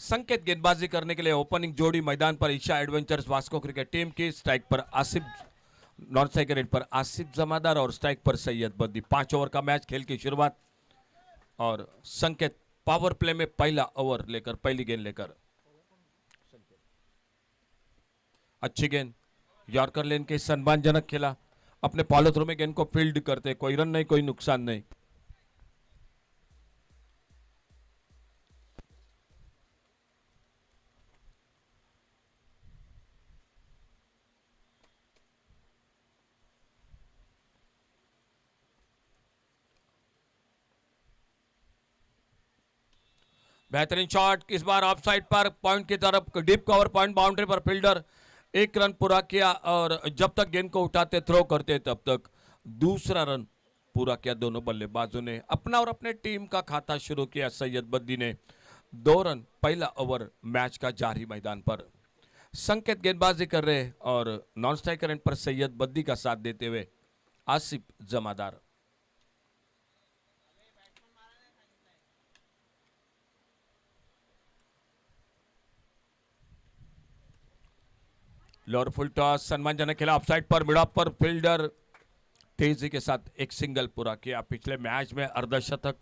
संकेत गेंदबाजी करने के लिए ओपनिंग जोड़ी मैदान पर Isha adventures Vasco cricket team की। स्ट्राइक पर आसिफ, नॉन स्ट्राइक रेट पर आसिफ जमादार और स्ट्राइक पर सैयद बद्दी। 5 ओवर का मैच, खेल की शुरुआत और संकेत पावर प्ले में पहला ओवर लेकर, पहली गेंद लेकर। अच्छी गेंद, यॉर्कर लेन के सम्मानजनक खेला, अपने फॉलो थ्रू में गेंद को फील्ड करते, कोई रन नहीं, कोई नुकसान नहीं। बेहतरीन शॉट, इस बार ऑफ साइड पर पॉइंट की तरफ, डीप कवर पॉइंट बाउंड्री पर फील्डर 1 रन पूरा किया और जब तक गेंद को उठाते थ्रो करते तब तक दूसरा रन पूरा किया। दोनों बल्लेबाजों ने अपना और अपने टीम का खाता शुरू किया। सैयद बद्दी ने 2 रन, पहला ओवर मैच का जारी मैदान पर। संकेत गेंदबाजी कर रहे और नॉन स्ट्राइक रन पर सैयद बद्दी का साथ देते हुए आसिफ जमादार। लोअर फुल टॉस सम्मानजनक खेला, ऑफसाइड पर, मिड ऑफ पर फील्डर तेजी के साथ एक सिंगल पूरा किया। पिछले मैच में अर्धशतक,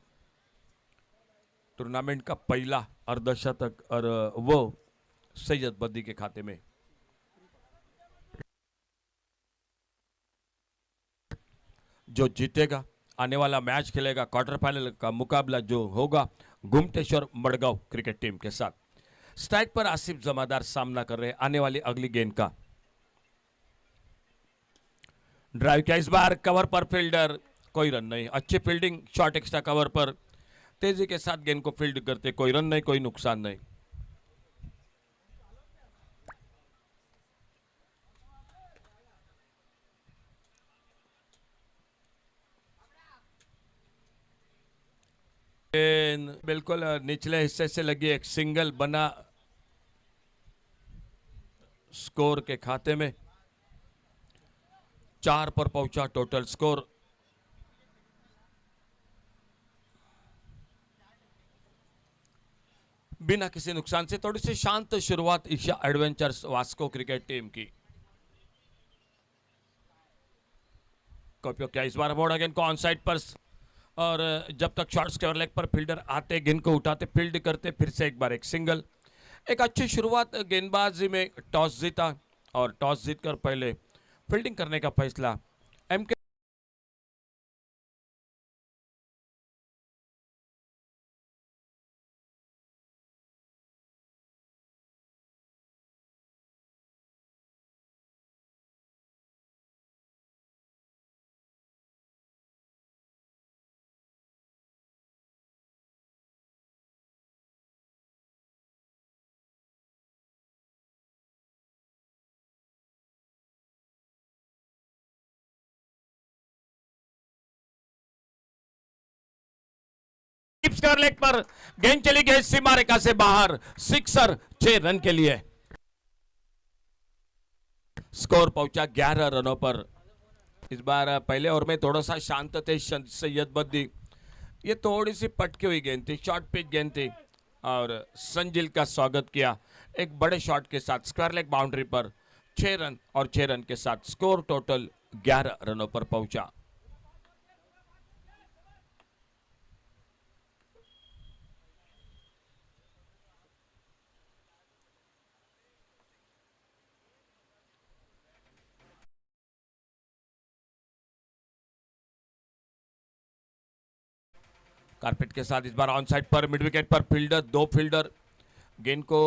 टूर्नामेंट का पहला अर्धशतक, और वो सैयद बद्दी के खाते में। जो जीतेगा आने वाला मैच खेलेगा, क्वार्टर फाइनल का मुकाबला जो होगा गुमटेश्वर मडगांव क्रिकेट टीम के साथ। स्ट्राइक पर आसिफ जमादार सामना कर रहे आने वाली अगली गेंद का। ड्राइव किया, इस बार कवर पर फील्डर, कोई रन नहीं। अच्छी फील्डिंग, शॉट एक्स्ट्रा कवर पर तेजी के साथ गेंद को फील्ड करते, कोई रन नहीं, कोई नुकसान नहीं। बिल्कुल निचले हिस्से से लगी, एक सिंगल बना स्कोर के खाते में। 4 पर पहुंचा टोटल स्कोर। बिना किसी नुकसान से थोड़ी सी शांत शुरुआत Isha adventures Vasco cricket team की। उपयोग किया इस बार मोड़ गेंद को ऑन साइड पर, और जब तक शॉर्ट्स के लेग पर फील्डर आते, गेंद को उठाते, फील्ड करते, फिर से एक बार एक सिंगल। एक अच्छी शुरुआत गेंदबाजी में। टॉस जीता और टॉस जीतकर पहले फील्डिंग करने का फैसला एमके। स्क्वायर लेग पर गेंद चली गई सीमा रेखा से बाहर, सिक्सर, 6 रन के लिए। स्कोर पहुंचा 11 रनों पर। इस बार पहले ओवर में थोड़ा सा शांत थे सैयद बद्दी। ये थोड़ी सी पटकी हुई गेंद थी, शॉर्ट पिच गेंद थी, और संजिल का स्वागत किया एक बड़े शॉट के साथ स्क्वायर लेग बाउंड्री पर। 6 रन और 6 रन के साथ स्कोर टोटल 11 रनों पर पहुंचा। कारपेट के साथ इस बार ऑन साइड पर, मिड विकेट पर फील्डर, 2 फील्डर गेंद को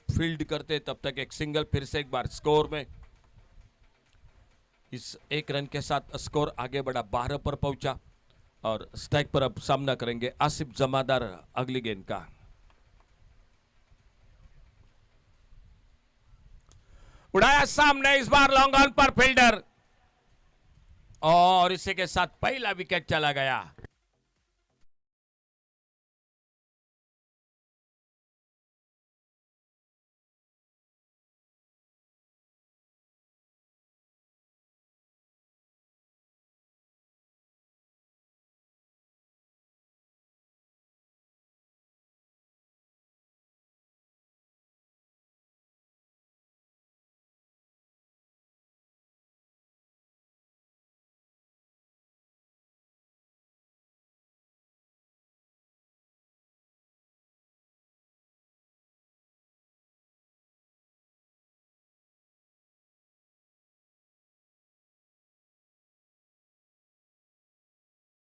फील्ड करते, तब तक एक सिंगल, फिर से एक बार स्कोर में। इस 1 रन के साथ स्कोर आगे बढ़ा, 12 पर पहुंचा और स्ट्राइक पर अब सामना करेंगे आसिफ जमादार अगली गेंद का। उड़ाया सामने, इस बार लॉन्ग ऑन पर फील्डर, और इसी के साथ पहला विकेट चला गया।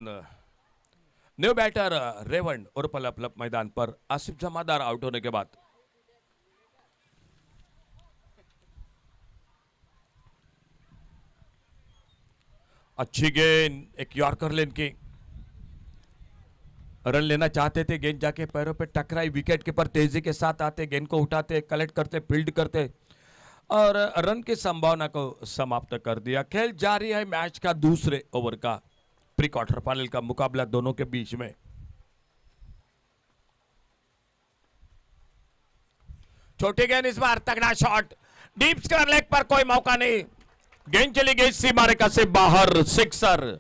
न्यू बैटर रेवंड और पलप मैदान पर आसिफ जमादार आउट होने के बाद अच्छी गेंद, एक यॉर्कर लेन की रन लेना चाहते थे, गेंद जाके पैरों पे टकराई, विकेट कीपर तेजी के साथ आते, गेंद को उठाते, कलेक्ट करते, फील्ड करते और रन की संभावना को समाप्त कर दिया। खेल जारी है मैच का दूसरे ओवर का प्री क्वार्टर फाइनल का मुकाबला दोनों के बीच में। छोटी गेंद इस बार, तगड़ा शॉट, डीप स्क्वायर लेग पर, कोई मौका नहीं, गेंद चली गई सीमा रेखा से बाहर, सिक्सर।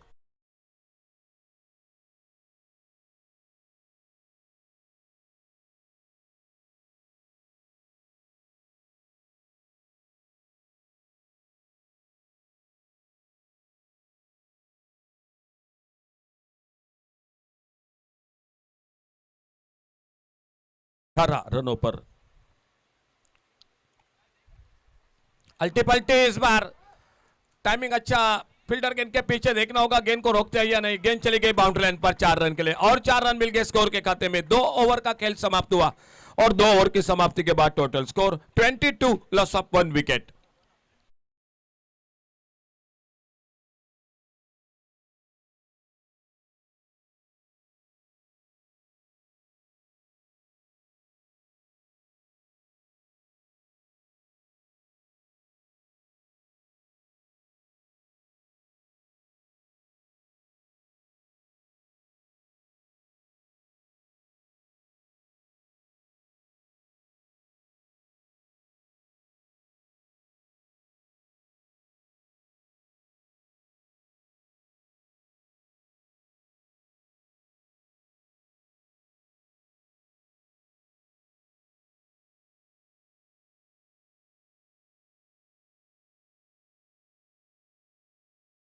रनों पर अल्टी पल्टी इस बार, टाइमिंग अच्छा, फील्डर गेंद के पीछे देखना होगा गेंद को रोकते हैं या नहीं। गेंद चली गई बाउंड्री लाइन पर 4 रन के लिए और 4 रन मिल गए स्कोर के खाते में। 2 ओवर का खेल समाप्त हुआ और 2 ओवर की समाप्ति के बाद total score 22, loss of 1 wicket.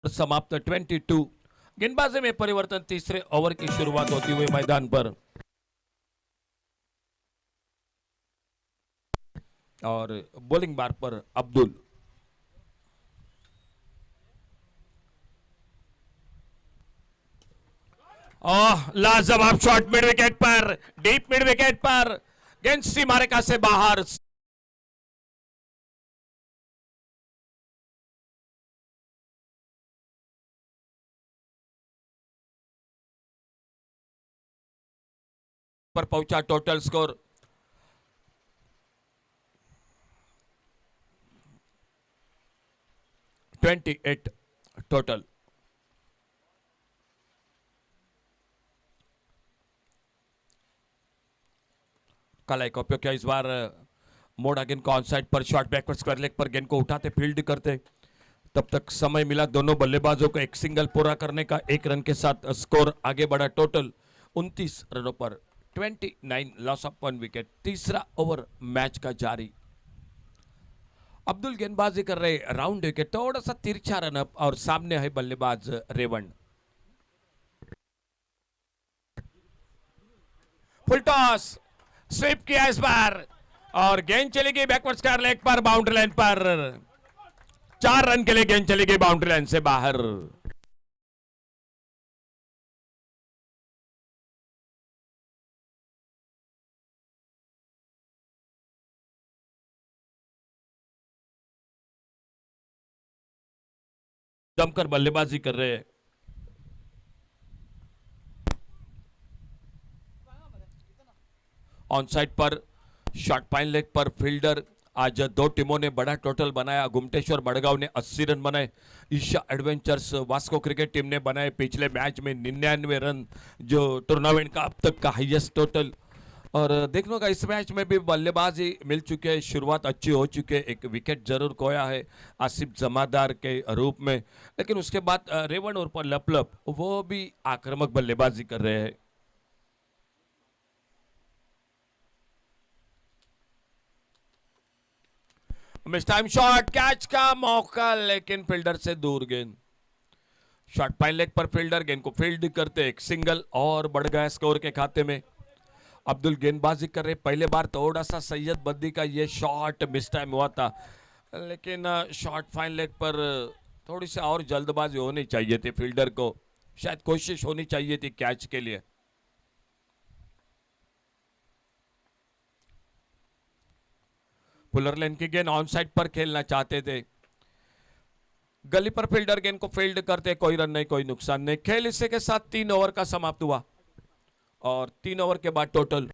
समाप्त 22। गेंदबाजी में परिवर्तन, तीसरे ओवर की शुरुआत होती हुई मैदान पर और बॉलिंग बार पर अब्दुल। लाजवाब शॉट मिड विकेट पर, डीप मिड विकेट पर, गेंद सीमा रेखा से बाहर। पर पहुंचा, टोटल स्कोर 28 टोटल। कलाई का उपयोग किया इस बार, मोड़ा गेंद को ऑन साइड पर, शॉट बैकवर्ड स्क्वायर लेग पर, गेंद को उठाते, फील्ड करते, तब तक समय मिला दोनों बल्लेबाजों को एक सिंगल पूरा करने का। 1 रन के साथ स्कोर आगे बढ़ा, टोटल 29 रनों पर 29, लॉस ऑफ 1 विकेट। तीसरा ओवर मैच का जारी। अब्दुल गेंदबाजी कर रहे, राउंड विकेट, थोड़ा सा तिरछा रन अप और सामने है बल्लेबाज रेवंड। फुल टॉस, स्वीप किया इस बार और गेंद चली गई बैकवर्ड स्क्वायर लेग पर, बाउंड्री लाइन पर। 4 रन के लिए गेंद चली गई बाउंड्री लाइन से बाहर। जमकर बल्लेबाजी कर रहे हैं। ऑन साइड पर, शॉर्ट पाइन लेग पर, फील्डर। आज 2 टीमों ने बड़ा टोटल बनाया। गुमटेश्वर मडगांव ने 80 रन बनाए, Isha adventures Vasco cricket team ने बनाए पिछले मैच में 99 रन, जो टूर्नामेंट का अब तक का हाईएस्ट टोटल। और देखने का इस मैच में भी बल्लेबाजी मिल चुके हैं, शुरुआत अच्छी हो चुकी है। एक विकेट जरूर खोया है आसिफ जमादार के रूप में, लेकिन उसके बाद रेवंड और पर लपलप वो भी आक्रामक बल्लेबाजी कर रहे हैं। मिस टाइम शॉट, कैच का मौका लेकिन फील्डर से दूर गेंद। शॉट पाइन लेग पर, फील्डर गेंद को फील्ड करते, एक सिंगल और बढ़ गया स्कोर के खाते में। अब्दुल गेंदबाजी कर रहे, पहले बार थोड़ा सा सैयद बद्दी का ये शॉट मिस टाइम हुआ था, लेकिन शॉट फाइन लेग पर थोड़ी सी और जल्दबाजी होनी चाहिए थी फील्डर को। शायद कोशिश होनी चाहिए थी कैच के लिए। पुलर लेन की गेंद ऑन साइड पर खेलना चाहते थे, गली पर फील्डर गेंद को फील्ड करते, कोई रन नहीं, कोई नुकसान नहीं। खेल इसी के साथ 3 ओवर का समाप्त हुआ और 3 ओवर के बाद टोटल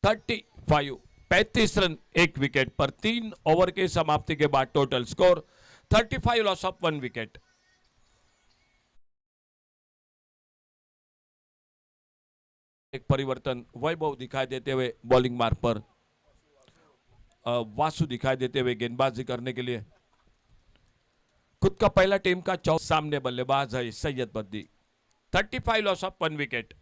35 रन, 1 विकेट पर। 3 ओवर की समाप्ति के बाद total score 35 loss of 1 wicket. एक परिवर्तन, वैभव दिखाई देते हुए बॉलिंग मार्ग पर, वासु दिखाई देते हुए गेंदबाजी करने के लिए। खुद का पहला टीम का सामने बल्लेबाज है Syed Baddi. 35 loss of 1 wicket.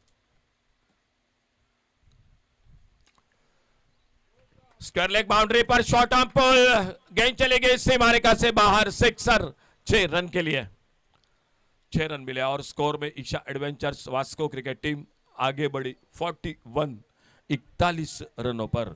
Square leg boundary पर शॉट ऑन पुल, गेंद चली गई सीमारेखा से बाहर, सिक्सर। 6 रन के लिए 6 रन मिले और स्कोर में Isha adventures Vasco cricket team आगे बढ़ी 41 रनों पर।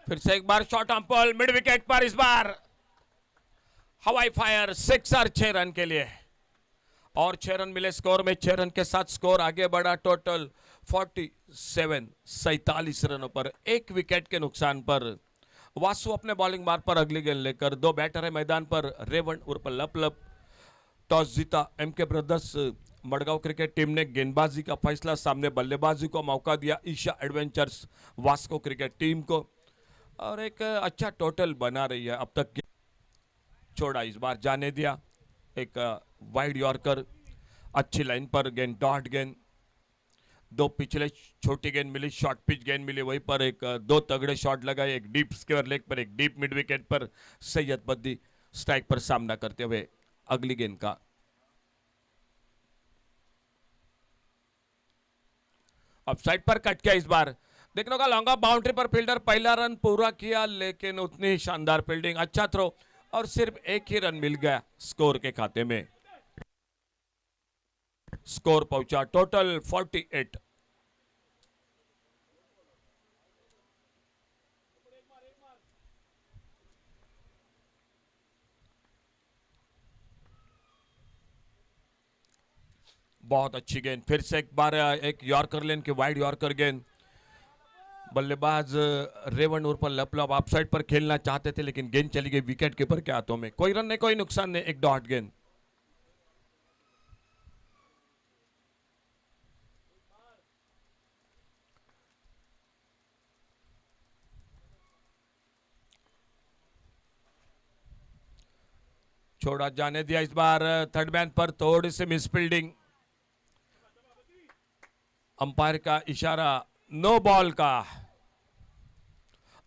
फिर से एक बार shot on ball mid wicket पर, इस बार हवाई फायर, सिक्सर। 6 रन के लिए और 6 रन मिले स्कोर में। 6 रन के साथ स्कोर आगे बढ़ा टोटल 47 रनों पर। 1 विकेट के नुकसान पर वासु अपने बॉलिंग मार्ग पर अगली गेंद लेकर, 2 बैटर है मैदान पर, रेवण उर्फ लप। टॉस जीता MK brothers Madgaon cricket team ने गेंदबाजी का फैसला, सामने बल्लेबाजी को मौका दिया Isha adventures Vasco cricket team को और एक अच्छा टोटल बना रही है अब तक। छोड़ा, इस बार जाने दिया, एक वाइड यॉर्कर, अच्छी लाइन पर गेंद, डॉट गेंद। 2 पिछले छोटी गेंद मिली, शॉर्ट पिच गेंद मिली, वहीं पर एक 2 तगड़े शॉट लगाए, एक डीप स्क्वायर लेग पर, एक डीप मिड विकेट पर। सैयद बद्दी स्ट्राइक पर सामना करते हुए अगली गेंद का अपसाइड पर कट किया। इस बार देखने का लॉन्ग ऑफ बाउंड्री पर फील्डर पहला रन पूरा किया, लेकिन उतनी ही शानदार फील्डिंग, अच्छा थ्रो और सिर्फ एक ही रन मिल गया स्कोर के खाते में। स्कोर पहुंचा टोटल 48। बहुत अच्छी गेंद, फिर से एक बार एक यॉर्कर लेन की वाइड यॉर्कर गेंद। बल्लेबाज रेवण उर्फ लपलप ऑफ साइड पर खेलना चाहते थे, लेकिन गेंद चली गई विकेट कीपर के हाथों में। कोई रन नहीं, कोई नुकसान नहीं, एक डॉट गेंद। छोड़ा, जाने दिया। इस बार थर्ड मैन पर थोड़ी सी मिस फील्डिंग, अंपायर का इशारा नो बॉल का,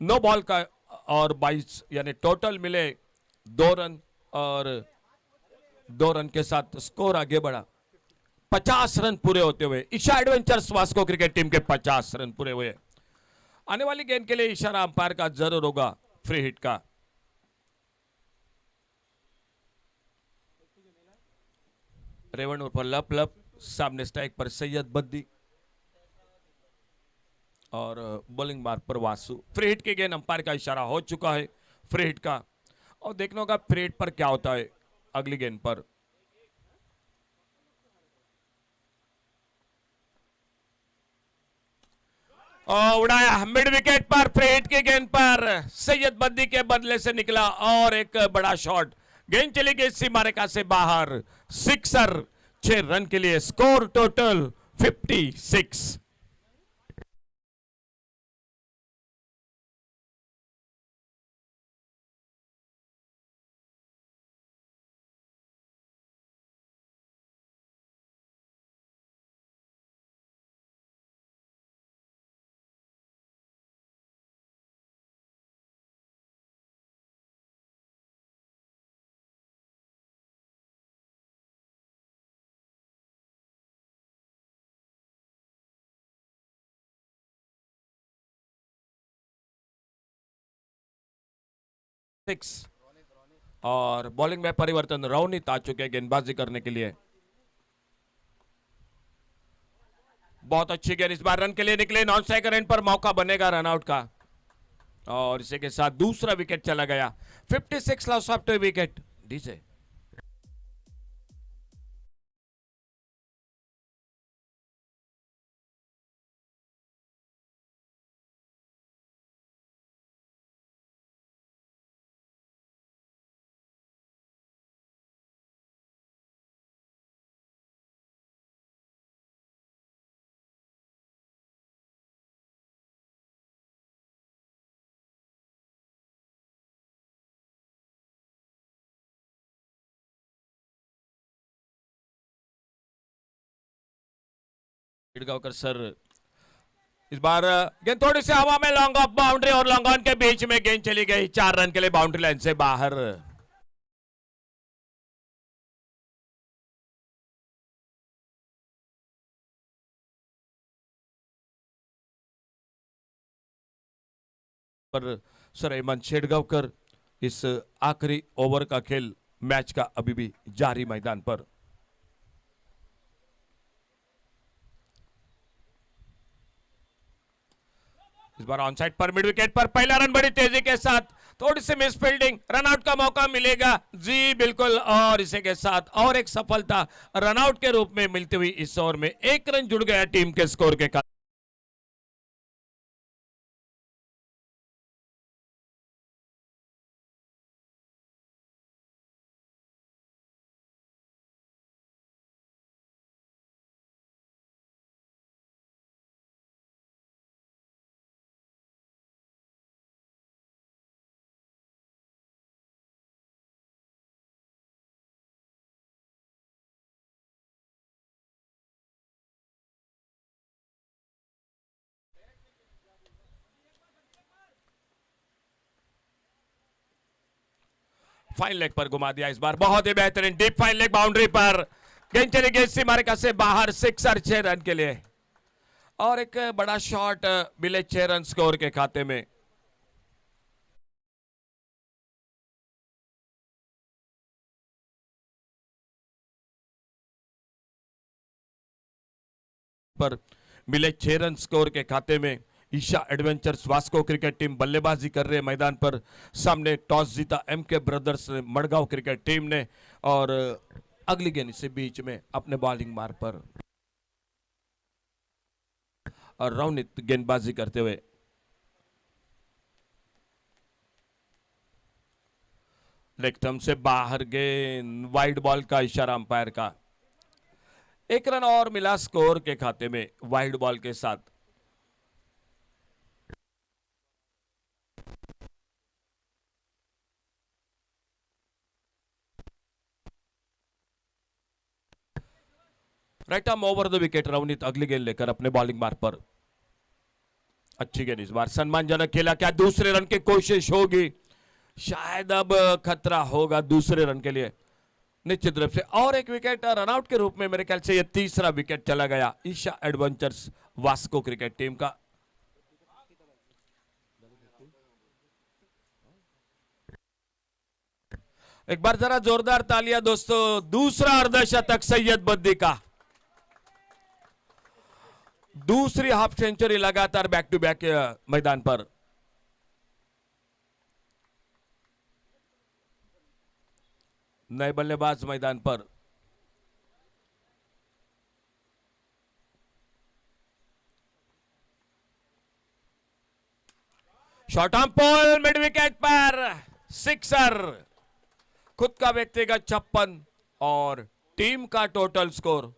नो बॉल का और 22 यानी टोटल मिले 2 रन और 2 रन के साथ स्कोर आगे बढ़ा 50 रन पूरे होते हुए। Isha adventures Vasco cricket team के 50 रन पूरे हुए। आने वाली गेंद के लिए इशारा अंपायर का जरूर होगा फ्री हिट का। रेवण उर्फ लप सामने स्ट्राइक पर सैयद बद्दी और बॉलिंग मार्ग पर वासु। फ्री हिट की गेंद, अंपायर का इशारा हो चुका है फ्री हिट का, और देखने होगा फ्री हिट पर क्या होता है अगली गेंद पर। उड़ाया मिड विकेट पर, फ्री हिट की गेंद पर सैयद बद्दी के बदले से निकला और एक बड़ा शॉट, गेंद चली गई सीमारेखा से बाहर, सिक्सर। 6 रन के लिए स्कोर टोटल 56। 6 और बॉलिंग में परिवर्तन, रौनित आ चुके हैं गेंदबाजी करने के लिए। बहुत अच्छी गेंद, इस बार रन के लिए निकले, नॉन स्ट्राइकर एंड पर मौका बनेगा रनआउट का और इसी के साथ दूसरा विकेट चला गया। 56 loss of 2 wicket DJ. Chidgaonkar sir, इस बार गेंद थोड़ी सी हवा में, लॉन्ग ऑफ बाउंड्री और लॉन्ग ऑन के बीच में गेंद चली गई, 4 रन के लिए बाउंड्री लाइन से बाहर। पर सर हेमंत शेडगांवकर, इस आखिरी ओवर का खेल मैच का अभी भी जारी मैदान पर। इस बार ऑन साइड पर मिड विकेट पर पहला रन बड़ी तेजी के साथ, थोड़ी सी मिस फील्डिंग, रनआउट का मौका मिलेगा जी बिल्कुल, और इसी के साथ और एक सफलता रनआउट के रूप में मिलती हुई इस ओवर में 1 रन जुड़ गया टीम के स्कोर के। फाइन लेग पर घुमा दिया, इस बार बहुत ही बेहतरीन डीप फाइन लेग बाउंड्री पर गेंद चली गई सीमारेखा से बाहर, 6 रन के लिए और एक बड़ा शॉट मिले 6 रन स्कोर के खाते में। पर मिले 6 रन स्कोर के खाते में Isha adventures Vasco cricket team बल्लेबाजी कर रहे मैदान पर। सामने टॉस जीता MK Brothers Madgaon cricket team ने और अगली गेंद से बीच में अपने बॉलिंग मार पर और रौनित गेंदबाजी करते हुए। लेग स्टंप से बाहर गेंद, वाइड बॉल का इशारा अंपायर का। 1 रन और मिला स्कोर के खाते में वाइड बॉल के साथ। Right arm over the wicket, Ravneet अगली गेंद लेकर अपने बॉलिंग मार्ग पर। अच्छी गेंद, इस बार सम्मानजनक खेला, क्या दूसरे रन की कोशिश होगी? शायद अब खतरा होगा दूसरे रन के लिए निश्चित रूप से, और एक विकेट रनआउट के रूप में मेरे ख्याल से यह तीसरा विकेट चला गया Isha adventures Vasco cricket team का। एक बार जरा जोरदार तालियां दोस्तों, दूसरा अर्धशतक सैयद बद्दी का, दूसरी हाफ सेंचुरी लगातार बैक टू बैक मैदान पर। नए बल्लेबाज मैदान पर। शॉर्ट आर्म पोल मिड विकेट पर, सिक्सर, खुद का व्यक्तिगत 56 और टीम का टोटल स्कोर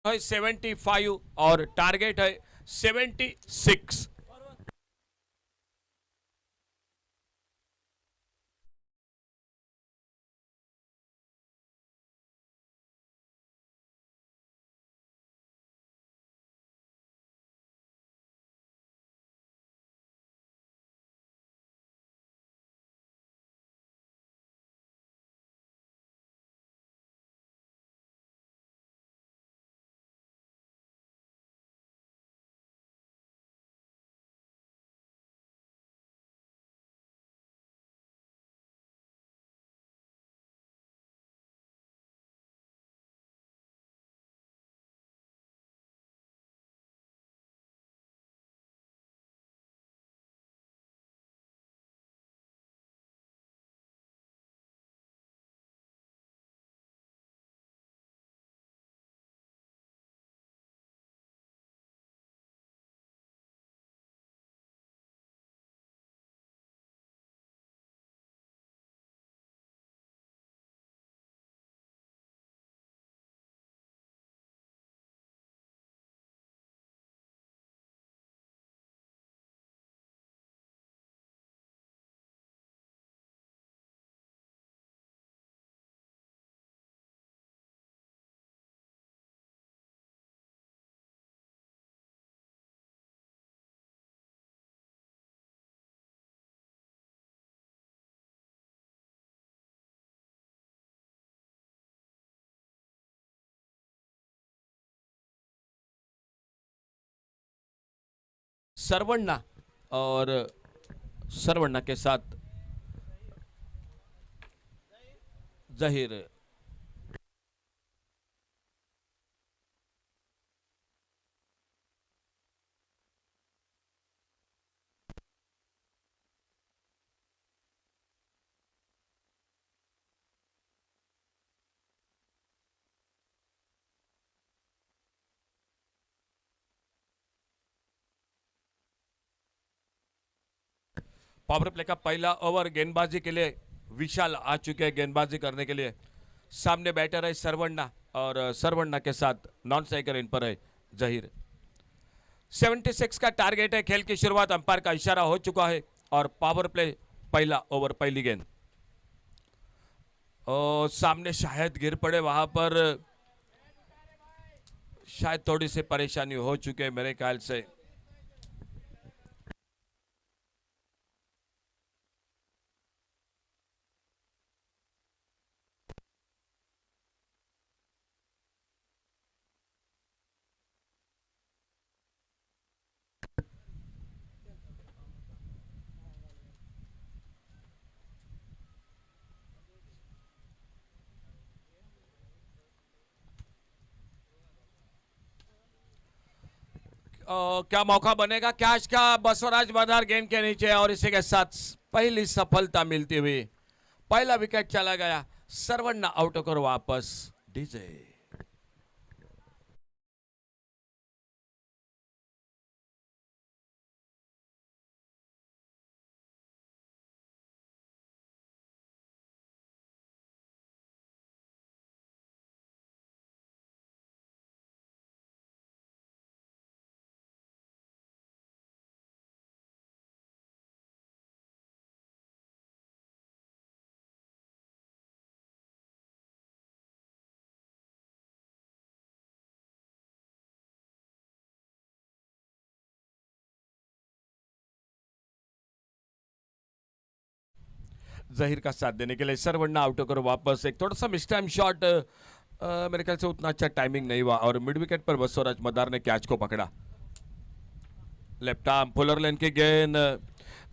है 75 और टारगेट है 76। सरवण्णा और सरवण्णा के साथ जहीर। पावर प्ले का पहला ओवर गेंदबाजी के लिए विशाल आ चुके हैं गेंदबाजी करने के लिए। सामने बैटर है सरवण्णा और सरवण्णा के साथ नॉन स्ट्राइकर इन पर है जहीर। 76 का टारगेट है। खेल की शुरुआत अंपायर का इशारा हो चुका है और पावर प्ले पहला ओवर पहली गेंद। और सामने शायद गिर पड़े, वहां पर शायद थोड़ी सी परेशानी हो चुकी है मेरे ख्याल से। क्या मौका बनेगा कैच का? बसवराज मदार गेंद के नीचे और इसी के साथ पहली सफलता मिलती हुई पहला विकेट चला गया। सरवण्णा आउट होकर वापस डीजे। जहीर का साथ देने के लिए सरवण्णा आउट होकर वापस। एक थोड़ा सा मिस टाइम शॉट, मेरे ख्याल से उतना अच्छा टाइमिंग नहीं हुआ और मिड विकेट पर बसवराज मदार ने कैच को पकड़ा। लेफ्ट आर्म फुलर लेन की गेंद।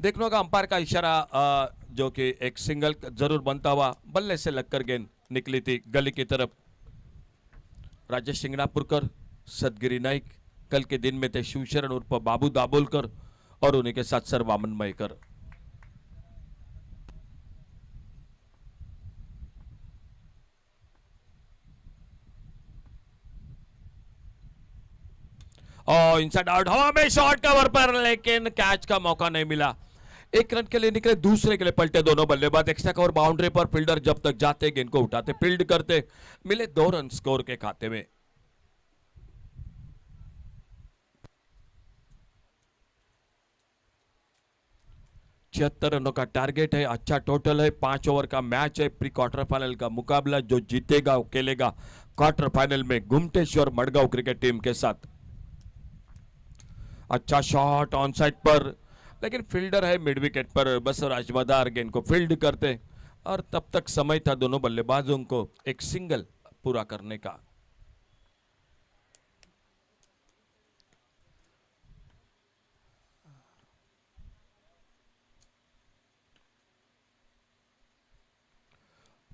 देखने होगा अंपायर का इशारा, जो कि एक सिंगल जरूर बनता हुआ बल्ले से लगकर गेंद निकली थी गली की तरफ। राजेश सिंगणापुरकर, सदगिरी नाइक, कल के दिन में थे शिवशरण उर्फ बाबू दाभोलकर और उन्हीं के साथ सर वामन मयकर। और इनसाइड आउट, हवा में शॉट कवर पर, लेकिन कैच का मौका नहीं मिला। एक रन के लिए निकले, दूसरे के लिए पलटे दोनों बल्लेबाज। एक्स्ट्रा कवर बाउंड्री पर, फील्डर जब तक जाते गेंद को उठाते फील्ड करते, मिले 2 रन स्कोर के खाते में। 76 रनों का टारगेट है, अच्छा टोटल है, 5 ओवर का मैच है, प्री क्वार्टर फाइनल का मुकाबला, जो जीतेगा वो खेलेगा क्वार्टर फाइनल में गुमटेश्वर मडगांव क्रिकेट टीम के साथ। अच्छा शॉट ऑन साइड पर, लेकिन फील्डर है मिड विकेट पर, बसवराज मदार गेंद को फील्ड करते और तब तक समय था दोनों बल्लेबाजों को एक सिंगल पूरा करने का।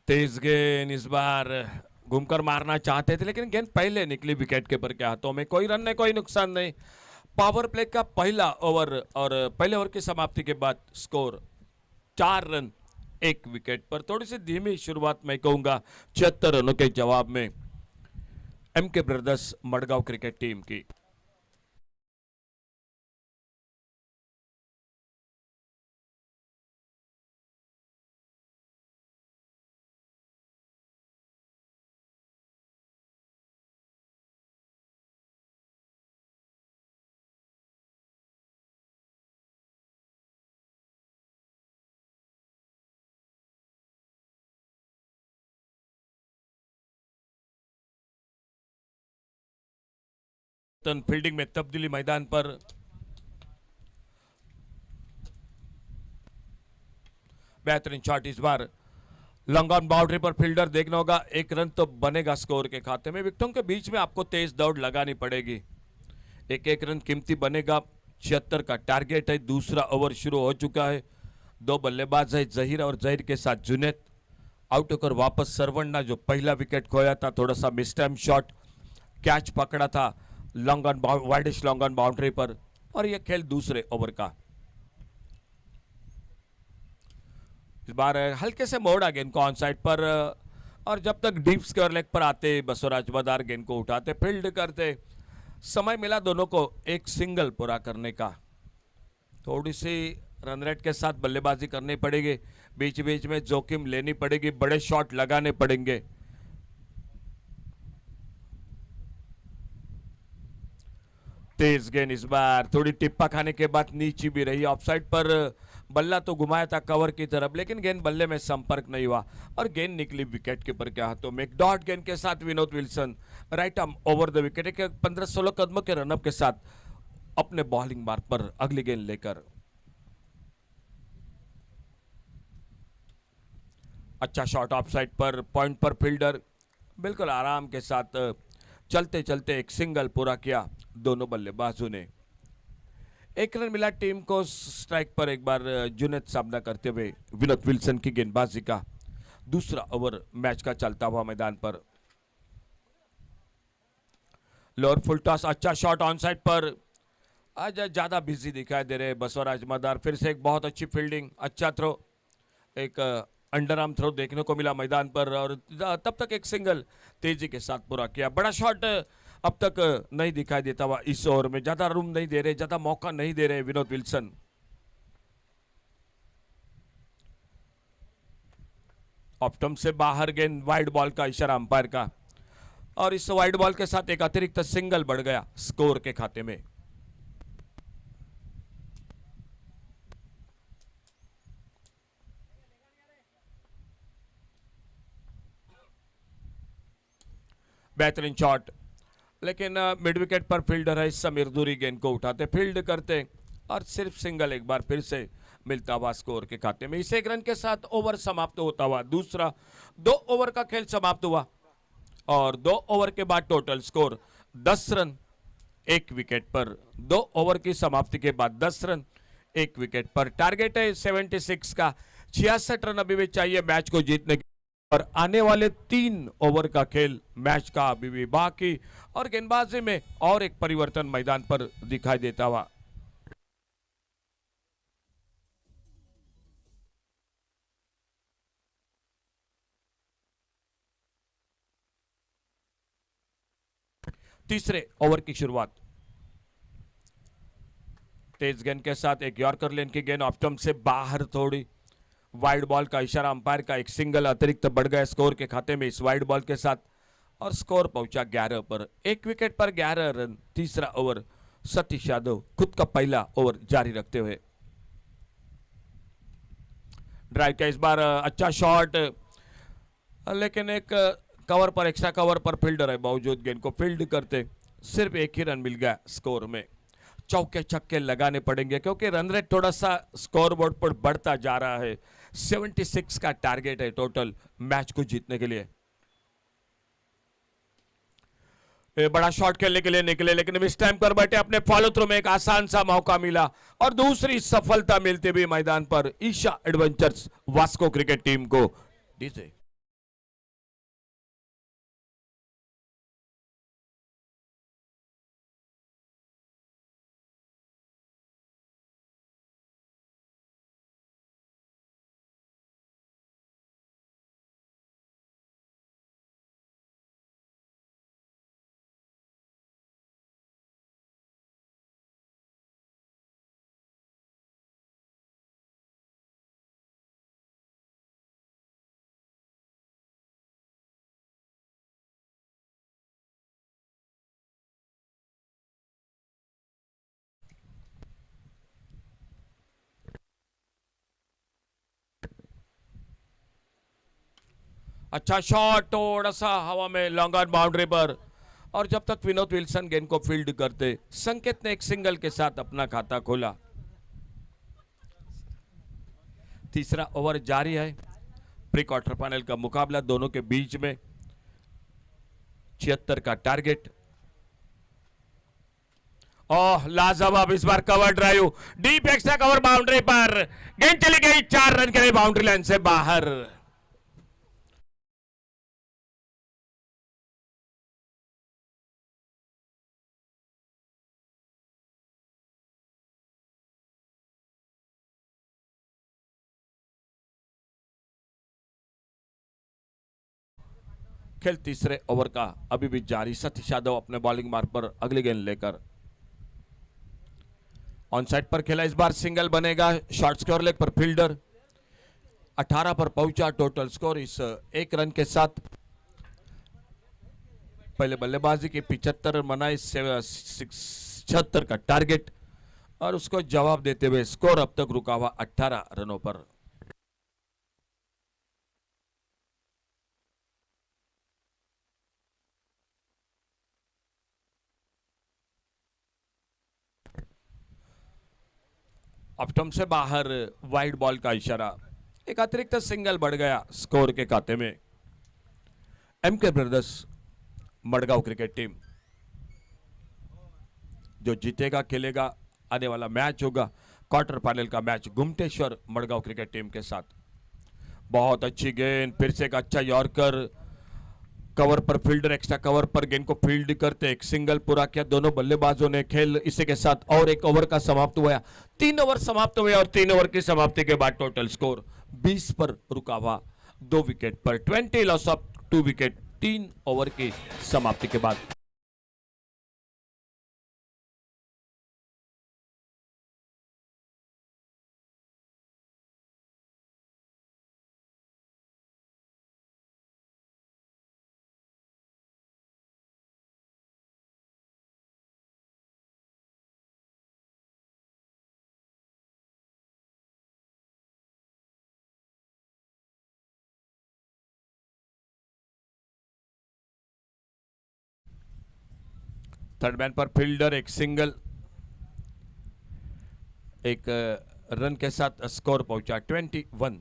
तेज गेंद इस बार घूमकर मारना चाहते थे, लेकिन गेंद पहले निकली विकेट कीपर के हाथों में। कोई रन नहीं, कोई नुकसान नहीं। पावर प्ले का पहला ओवर और पहले ओवर की समाप्ति के बाद स्कोर 4 रन 1 विकेट पर। थोड़ी सी धीमी शुरुआत मैं कहूंगा 76 रनों के जवाब में MK brothers Madgaon cricket team की। फील्डिंग में तब्दीली मैदान पर, बेहतरीन शॉट इस बार लॉन्ग ऑन बाउंड्री पर, फील्डर देखना होगा, 1 रन तो बनेगा स्कोर के खाते में। विकेटों के बीच में आपको तेज दौड़ लगानी पड़ेगी, एक एक रन कीमती बनेगा। 76 का टारगेट है। दूसरा ओवर शुरू हो चुका है। 2 बल्लेबाज है, जहीर और जहीर के साथ जुनैद। आउट होकर वापस सरवण्णा, जो पहला विकेट खोया था, थोड़ा सा मिस टाइम शॉट, कैच पकड़ा था long on widish long on boundary पर, और यह खेल दूसरे ओवर का। इस बार हल्के से मोड़ा गेंद को ऑन साइड पर, और जब तक डीप स्क्वायर लेग पर आते बसवराज मदार गेंद को उठाते, फील्ड करते। समय मिला दोनों को एक सिंगल पूरा करने का। थोड़ी सी रन रेट के साथ बल्लेबाजी करनी पड़ेगी, बीच बीच में जोखिम लेनी पड़ेगी, बड़े शॉट लगाने पड़ेंगे। तेज गेंद इस बार थोड़ी टिप्पा खाने के बाद नीचे भी रही, ऑफसाइड पर बल्ला तो घुमाया था कवर की तरफ, लेकिन गेंद बल्ले में संपर्क नहीं हुआ और गेंद निकली विकेट कीपर के हाथों में। एक डॉट गेंद के साथ Vinod Wilson right arm over the wicket, एक 15-16 कदमों के रनअप के साथ अपने बॉलिंग मार्ग पर अगली गेंद लेकर। अच्छा शॉट ऑफ साइड पर, पॉइंट पर फील्डर बिल्कुल आराम के साथ चलते चलते एक सिंगल पूरा किया दोनों बल्लेबाजों ने। 1 रन मिला टीम को स्ट्राइक पर। एक बार जुनैद सामना करते हुए विनोद विल्सन की गेंदबाजी का दूसरा ओवर मैच का चलता हुआ मैदान पर। लोअर फुल टॉस, अच्छा शॉट ऑन साइड पर, आज ज्यादा बिजी दिखाई दे रहे बसवराज मदार। फिर से एक बहुत अच्छी फील्डिंग, अच्छा थ्रो, एक अंडर आर्म थ्रो देखने को मिला मैदान पर, और तब तक एक सिंगल तेजी के साथ पूरा किया। बड़ा शॉट अब तक नहीं दिखाई देता हुआ इस ओवर में, ज्यादा रूम नहीं दे रहे, ज्यादा मौका नहीं दे रहे विनोद विल्सन। ऑप्टम से बाहर गेंद, वाइड बॉल का इशारा अंपायर का, और इस वाइड बॉल के साथ एक अतिरिक्त सिंगल बढ़ गया स्कोर के खाते में। बेहतरीन शॉट, लेकिन मिड विकेट पर फील्डर है समीर दूरी गेंद को उठाते, फील्ड करते, और सिर्फ सिंगल एक बार फिर से मिलता हुआ स्कोर के खाते में। इस 1 रन के साथ ओवर समाप्त होता हुआ दूसरा 2 ओवर का खेल समाप्त हुआ, और 2 ओवर के बाद टोटल स्कोर 10 रन 1 विकेट पर। 2 ओवर की समाप्ति के बाद 10 रन 1 विकेट पर। टारगेट है 76 का, 66 रन अभी भी चाहिए मैच को जीतने के, और आने वाले 3 ओवर का खेल मैच का अभी भी बाकी, और गेंदबाजी में और एक परिवर्तन मैदान पर दिखाई देता हुआ। तीसरे ओवर की शुरुआत तेज गेंद के साथ एक यॉर्कर लेन की गेंद ऑफ से बाहर, थोड़ी वाइड बॉल का इशारा अंपायर का, एक सिंगल अतिरिक्त बढ़ गया स्कोर के खाते में इस वाइड बॉल के साथ, और स्कोर पहुंचा 11 पर। 1 विकेट पर 11 रन। तीसरा ओवर सतीश यादव खुद का पहला ओवर जारी रखते हुए। ड्राइव का इस बार अच्छा शॉट, लेकिन एक कवर पर, एक्स्ट्रा कवर पर फील्डर है बावजूद गेंद को फील्ड करते सिर्फ एक ही रन मिल गया स्कोर में। चौके छक्के लगाने पड़ेंगे क्योंकि रन रेट थोड़ा सा स्कोर बोर्ड पर बढ़ता जा रहा है। 76 का टारगेट है टोटल मैच को जीतने के लिए। बड़ा शॉट खेलने के लिए निकले लेकिन मिस टाइम कर बैठे। अपने फॉलो थ्रू में एक आसान सा मौका मिला और दूसरी सफलता मिलती हुई मैदान पर Isha adventures Vasco cricket team को। डीजे अच्छा शॉट, थोड़ा सा हवा में लॉन्ग ऑन बाउंड्री पर, और जब तक विनोद विल्सन गेंद को फील्ड करते संकेत ने एक सिंगल के साथ अपना खाता खोला। तीसरा ओवर जारी है। प्री क्वार्टर फाइनल का मुकाबला दोनों के बीच में। 76 का टारगेट। ओह लाजवाब इस बार cover drive, deep extra cover boundary पर, गेंद चली गई 4 रन के लिए बाउंड्री लाइन से बाहर। खेल तीसरे ओवर का अभी भी जारी। सतीश यादव अपने बॉलिंग मार्ग पर अगली गेंद लेकर ऑन साइड पर खेला। इस बार सिंगल बनेगा। शॉर्ट स्कोर लेग पर फील्डर 18 पर पहुंचा। टोटल स्कोर इस एक रन के साथ। पहले बल्लेबाजी की 75 बनाई, 76 का टारगेट और उसको जवाब देते हुए स्कोर अब तक रुका हुआ 18 रनों पर। ऑप्टम से बाहर, वाइड बॉल का इशारा। एक अतिरिक्त सिंगल बढ़ गया स्कोर के खाते में। MK brothers Madgaon cricket team जो जीतेगा खेलेगा। आने वाला मैच होगा क्वार्टर फाइनल का match Gumteshwar Madgaon cricket team के साथ। बहुत अच्छी गेंद, फिर से एक अच्छा यॉर्कर, कवर पर फील्डर एक्स्ट्रा कवर पर गेंद को फील्ड करते एक सिंगल पूरा किया दोनों बल्लेबाजों ने। खेल इसी के साथ और एक ओवर का समाप्त हुआ। 3 ओवर समाप्त हुए और 3 ओवर की समाप्ति के बाद टोटल स्कोर 20 पर रुका हुआ 2 विकेट पर। 20 लॉस ऑफ 2 विकेट 3 ओवर की समाप्ति के बाद। थर्ड मैन पर फील्डर एक सिंगल, एक रन के साथ स्कोर पहुंचा 21।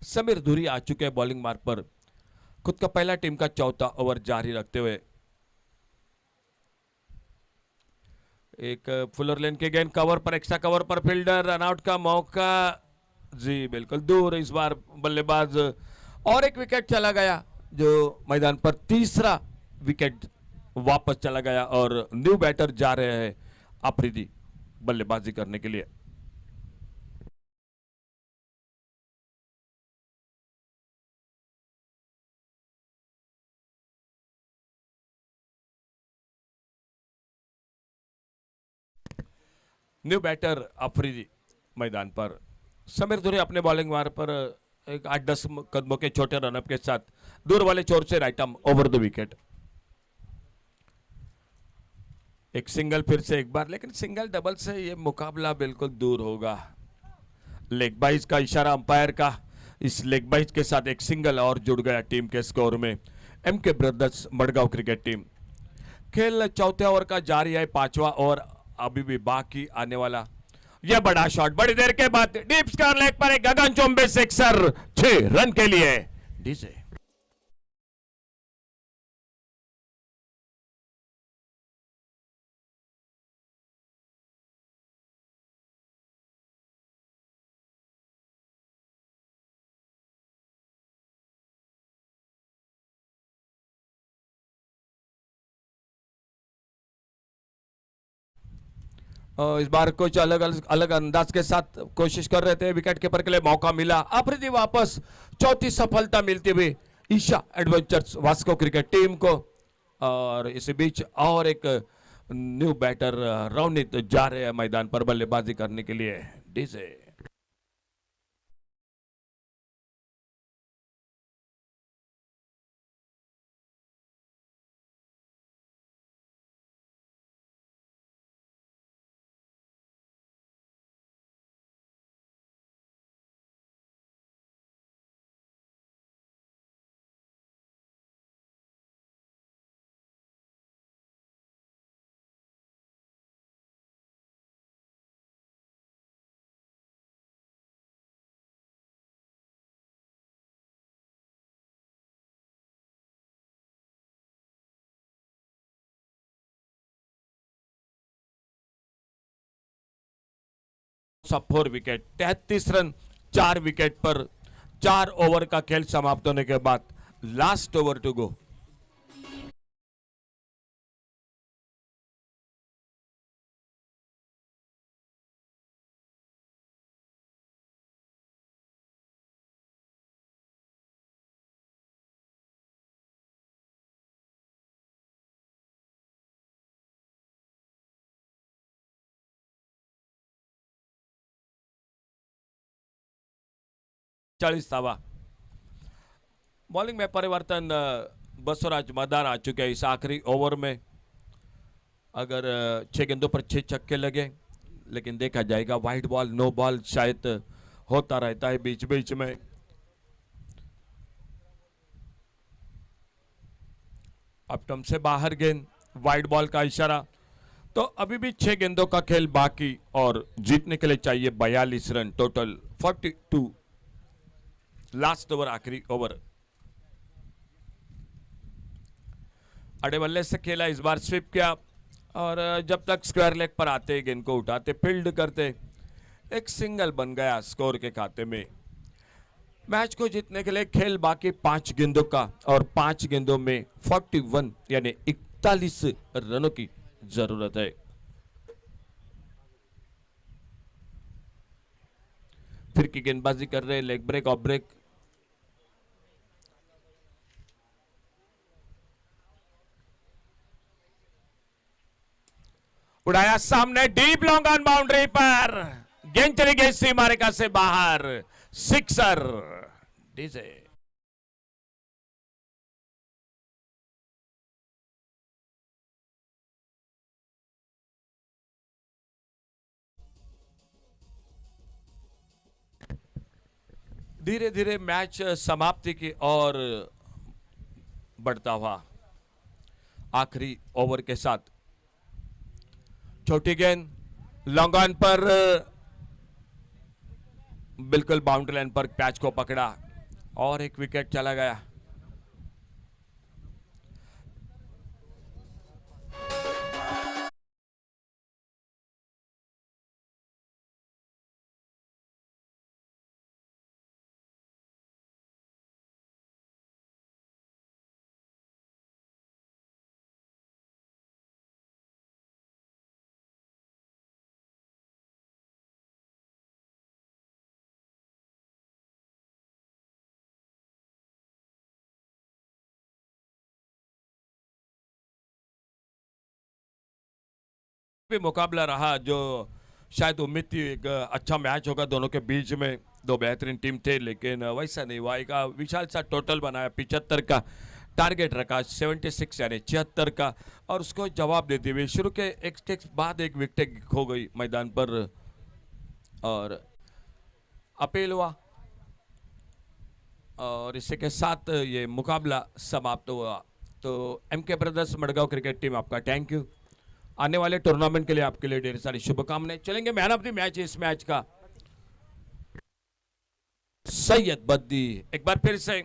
समीर धुरी आ चुके हैं बॉलिंग मार्ग पर। खुद का पहला टीम का चौथा ओवर जारी रखते हुए एक फुलर लेन के गेंद कवर पर, एक्स्ट्रा कवर पर फील्डर, रनआउट का मौका जी बिल्कुल दूर। इस बार बल्लेबाज और एक विकेट चला गया जो मैदान पर तीसरा विकेट वापस चला गया और न्यू बैटर जा रहे हैं अफरीदी बल्लेबाजी करने के लिए। न्यू बैटर अफरीदी मैदान पर। समीर धुरी अपने बॉलिंग मार्ग पर एक 8-10 कदमों के छोटे रनअप के साथ दूर वाले छोर से right arm over the wicket. एक सिंगल फिर से एक बार, लेकिन सिंगल डबल से ये मुकाबला बिल्कुल दूर होगा। लेग बाइज का इशारा अंपायर का। इस लेग बाइज के साथ एक सिंगल और जुड़ गया टीम के स्कोर में। MK brothers Madgaon cricket team. खेल चौथे ओवर का जारी है, पांचवा ओवर अभी भी बाकी आने वाला। यह बड़ा शॉट बड़ी देर के बाद डीप स्क्वायर लेग पर एक गगनचुंबी सिक्सर 6 रन के लिए डीजे। इस बार कुछ अलग अलग अंदाज के साथ कोशिश कर रहे थे, विकेट कीपर के लिए मौका मिला। अफरीदी वापस चौथी सफलता मिलती हुई Isha adventures Vasco cricket team को। और इसी बीच और एक न्यू बैटर रवनीत जा रहे हैं मैदान पर बल्लेबाजी करने के लिए डीजे। सब 4 विकेट 33 रन 4 विकेट पर 4 ओवर का खेल समाप्त होने के बाद लास्ट ओवर टू गो। चालीस धावा। बॉलिंग में परिवर्तन, बसवराज मैदान आ चुके हैं इस आखिरी ओवर में। अगर 6 गेंदों पर 6 छक्के लगे, लेकिन देखा जाएगा वाइड बॉल नो बॉल शायद होता रहता है बीच बीच में। अपटम से बाहर गेंद, वाइड बॉल का इशारा। तो अभी भी 6 गेंदों का खेल बाकी और जीतने के लिए चाहिए 42 रन, टोटल 42। लास्ट ओवर आखिरी ओवर। अड़े बल्ले से खेला, इस बार स्वीप किया और जब तक स्क्वायर लेग पर आते गेंद को उठाते फील्ड करते एक सिंगल बन गया स्कोर के खाते में। मैच को जीतने के लिए खेल बाकी 5 गेंदों का और 5 गेंदों में 41 यानी 41 रनों की जरूरत है। फिर की गेंदबाजी कर रहे, लेग ब्रेक ऑफ ब्रेक। उड़ाया सामने, डीप लॉन्ग ऑन बाउंड्री पर गेंद चली गई सीमा रेखा से बाहर, सिक्सर डीजे। धीरे धीरे मैच समाप्ति की ओर बढ़ता हुआ आखिरी ओवर के साथ छोटी गेंद लॉन्ग ऑन पर बिल्कुल बाउंड्री लाइन पर कैच को पकड़ा और एक विकेट चला गया। भी मुकाबला रहा जो शायद उम्मीद थी एक अच्छा मैच होगा दोनों के बीच में, दो बेहतरीन टीम थे, लेकिन वैसा नहीं हुआ। एक विशाल सा टोटल बनाया 75 का, टारगेट रखा 76 यानी 76 का, और उसको जवाब देते हुए शुरू के एक बाद एक विकेट खो गई मैदान पर। और अपील हुआ और इसी के साथ ये मुकाबला समाप्त हुआ। तो MK brothers Madgaon cricket team आपका थैंक यू। आने वाले टूर्नामेंट के लिए आपके लिए ढेर सारी शुभकामनाएं। चलेंगे मैन ऑफ द मैच इस मैच का सैयद बद्दी, एक बार फिर से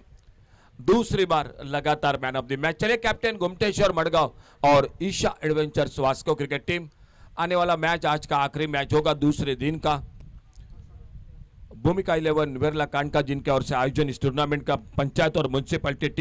दूसरी बार लगातार मैन ऑफ द मैच। चलिए कैप्टन गुमटेश्वर मडगांव और Isha adventures Vasco cricket team. आने वाला मैच आज का आखिरी मैच होगा दूसरे दिन का। भूमिका 11 विरला कांडका जिनके ओर से आयोजन इस टूर्नामेंट का पंचायत और म्युनिसिपैलिटी टीम